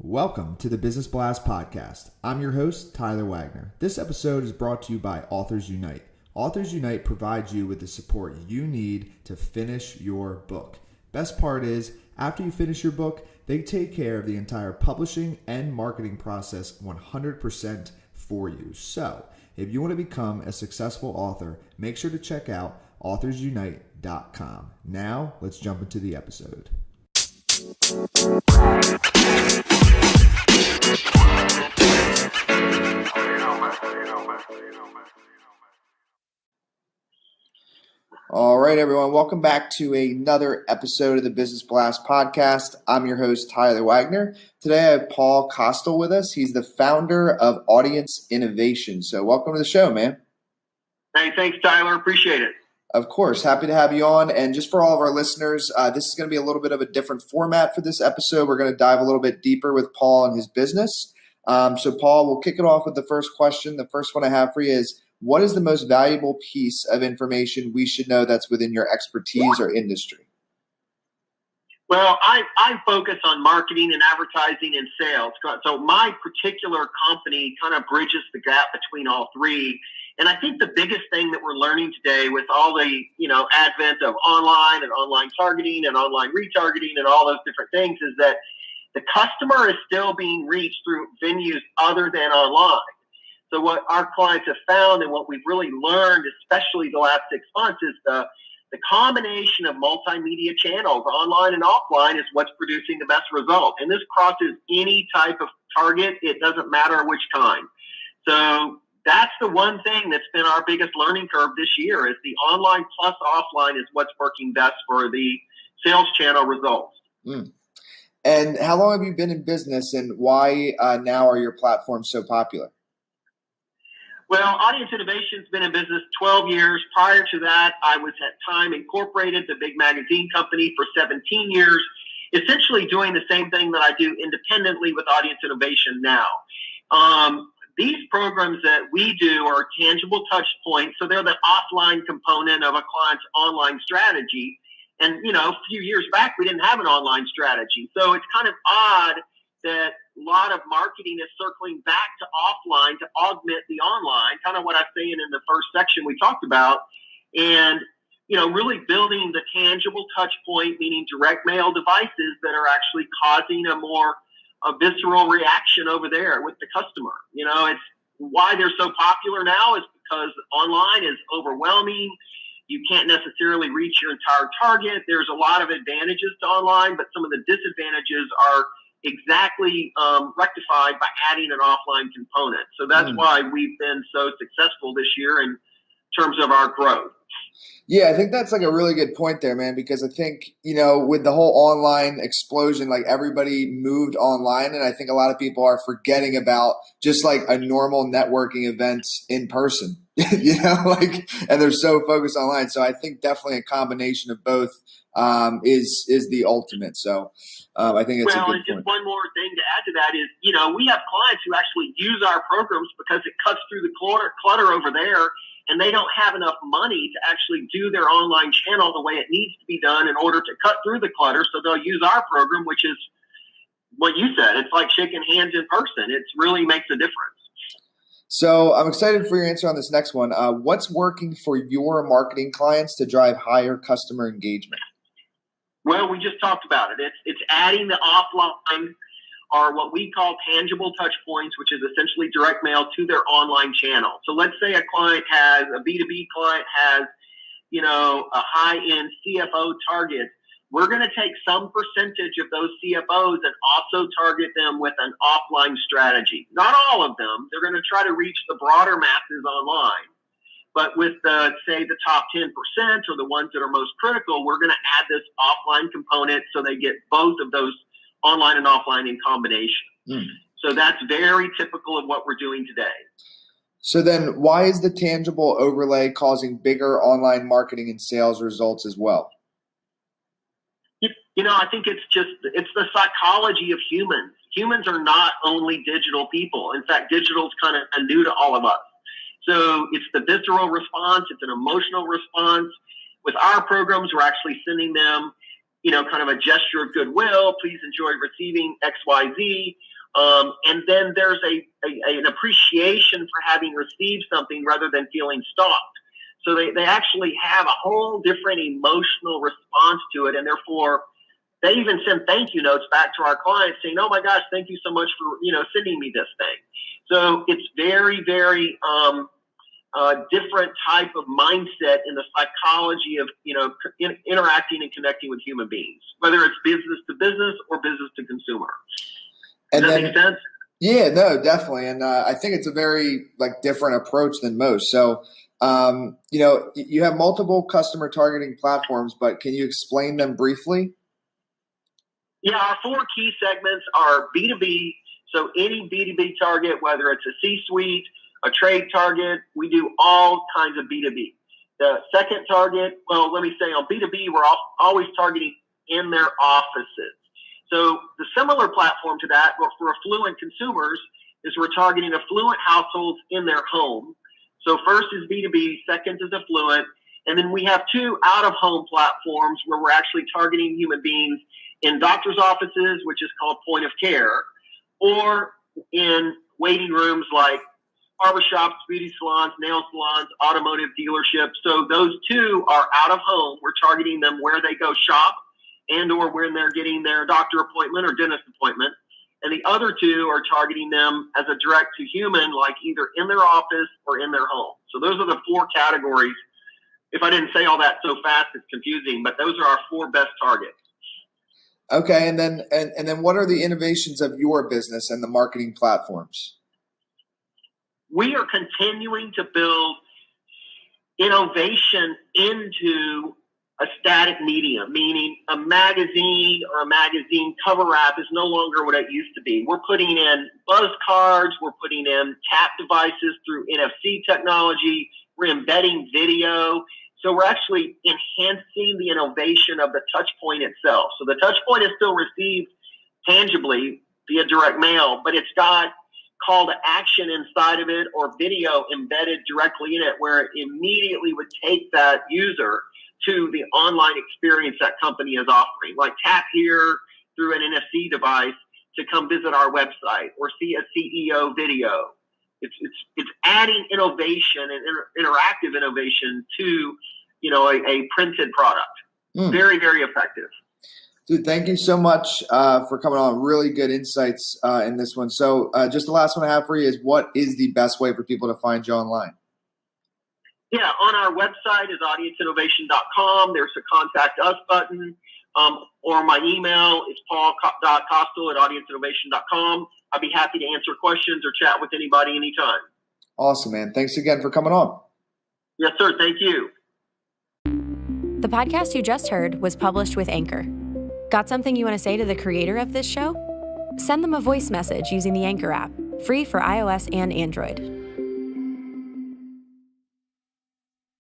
Welcome to the Business Blast Podcast. I'm your host, Tyler Wagner. This episode is brought to you by Authors Unite. Authors Unite provides you with the support you need to finish your book. Best part is, after you finish your book, they take care of the entire publishing and marketing process 100% for you. So, if you want to become a successful author, make sure to check out authorsunite.com. Now, let's jump into the episode. All right, everyone. Welcome back to another episode of the Business Blast Podcast. I'm your host, Tyler Wagner. Today, I have Paul Kostial with us. He's the founder of Audience Innovation. So welcome to the show, man. Hey, thanks, Tyler. Appreciate it. Of course. Happy to have you on. And just for all of our listeners, this is going to be a little bit of a different format for this episode. We're going to dive a little bit deeper with Paul and his business. So, Paul, we'll kick it off with the first question. The first one I have for you is, what is the most valuable piece of information we should know that's within your expertise or industry? Well, I focus on marketing and advertising and sales. So my particular company kind of bridges the gap between all three. And I think the biggest thing that we're learning today with all the, advent of online and online targeting and online retargeting and all those different things is that the customer is still being reached through venues other than online. So what our clients have found and what we've really learned, especially the last 6 months, is the combination of multimedia channels, online and offline, is what's producing the best result. And this crosses any type of target. It doesn't matter which kind. So that's the one thing that's been our biggest learning curve this year is the online plus offline is what's working best for the sales channel results. And how long have you been in business, and why now are your platforms so popular? Well, Audience Innovation's been in business 12 years. Prior to that, I was at Time Incorporated, the big magazine company, for 17 years, essentially doing the same thing that I do independently with Audience Innovation now. These programs that we do are tangible touch points, so they're the offline component of a client's online strategy. And, a few years back, we didn't have an online strategy. So it's kind of odd that a lot of marketing is circling back to offline to augment the online, kind of what I was saying in the first section we talked about. And, really building the tangible touch point, meaning direct mail devices that are actually causing a visceral reaction over there with the customer. It's why they're so popular now is because online is overwhelming. You can't necessarily reach your entire target. There's a lot of advantages to online, but some of the disadvantages are exactly rectified by adding an offline component. So that's why we've been so successful this year in terms of our growth. Yeah, I think that's like a really good point there, man, because I think, with the whole online explosion, like everybody moved online. And I think a lot of people are forgetting about just like a normal networking event in person, and they're so focused online. So I think definitely a combination of both is the ultimate. So I think it's a good point. Just one more thing to add to that is, we have clients who actually use our programs because it cuts through the clutter over there, and they don't have enough money to actually do their online channel the way it needs to be done in order to cut through the clutter. So they'll use our program, which is what you said. It's like shaking hands in person. It really makes a difference. So I'm excited for your answer on this next one. What's working for your marketing clients to drive higher customer engagement? Well, we just talked about it. It's adding the offline or what we call tangible touch points, which is essentially direct mail to their online channel. So let's say a B2B client has, a high-end CFO target. We're going to take some percentage of those CFOs and also target them with an offline strategy. Not all of them. They're going to try to reach the broader masses online. But with the top 10% or the ones that are most critical, we're going to add this offline component so they get both of those online and offline in combination. So that's very typical of what we're doing today. So then why is the tangible overlay causing bigger online marketing and sales results as well? I think it's the psychology of humans. Humans are not only digital people. In fact, digital is kind of new to all of us. So it's the visceral response. It's an emotional response. With our programs, we're actually sending them kind of a gesture of goodwill. Please enjoy receiving XYZ. And then there's an appreciation for having received something rather than feeling stalked. So they actually have a whole different emotional response to it. And therefore, they even send thank you notes back to our clients saying, oh my gosh, thank you so much for, sending me this thing. So it's very, very different type of mindset in the psychology of, interacting and connecting with human beings, whether it's business to business or business to consumer. Does that make sense? Yeah, no, definitely. And I think it's a very different approach than most. So, you have multiple customer targeting platforms, but can you explain them briefly? Yeah, our 4 key segments are B2B. So any B2B target, whether it's a C-suite, a trade target, we do all kinds of B2B. The second target, well, let me say on B2B, we're always targeting in their offices. So the similar platform to that, but for affluent consumers, is we're targeting affluent households in their home. So first is B2B, second is affluent, and then we have 2 out-of-home platforms where we're actually targeting human beings in doctor's offices, which is called point of care, or in waiting rooms like barbershops, beauty salons, nail salons, automotive dealerships. So those 2 are out of home. We're targeting them where they go shop and or when they're getting their doctor appointment or dentist appointment. And the other 2 are targeting them as a direct to human, like either in their office or in their home. So those are the 4 categories. If I didn't say all that so fast, it's confusing, but those are our 4 best targets. Okay. And then what are the innovations of your business and the marketing platforms? We are continuing to build innovation into a static medium, meaning a magazine or a magazine cover app is no longer what it used to be. We're putting in buzz cards. We're putting in tap devices through NFC technology. We're embedding video. So we're actually enhancing the innovation of the touch point itself. So the touch point is still received tangibly via direct mail, but it's got call to action inside of it or video embedded directly in it where it immediately would take that user to the online experience that company is offering, like tap here through an NFC device to come visit our website or see a CEO video. It's adding innovation and interactive innovation to, a printed product. Very, very effective. Dude, thank you so much for coming on. Really good insights in this one. So just the last one I have for you is, what is the best way for people to find you online? Yeah, on our website is audienceinnovation.com. There's a contact us button, or my email is paul.kostial@audienceinnovation.com. I'd be happy to answer questions or chat with anybody anytime. Awesome, man. Thanks again for coming on. Yes, sir. Thank you. The podcast you just heard was published with Anchor. Got something you want to say to the creator of this show? Send them a voice message using the Anchor app, free for iOS and Android.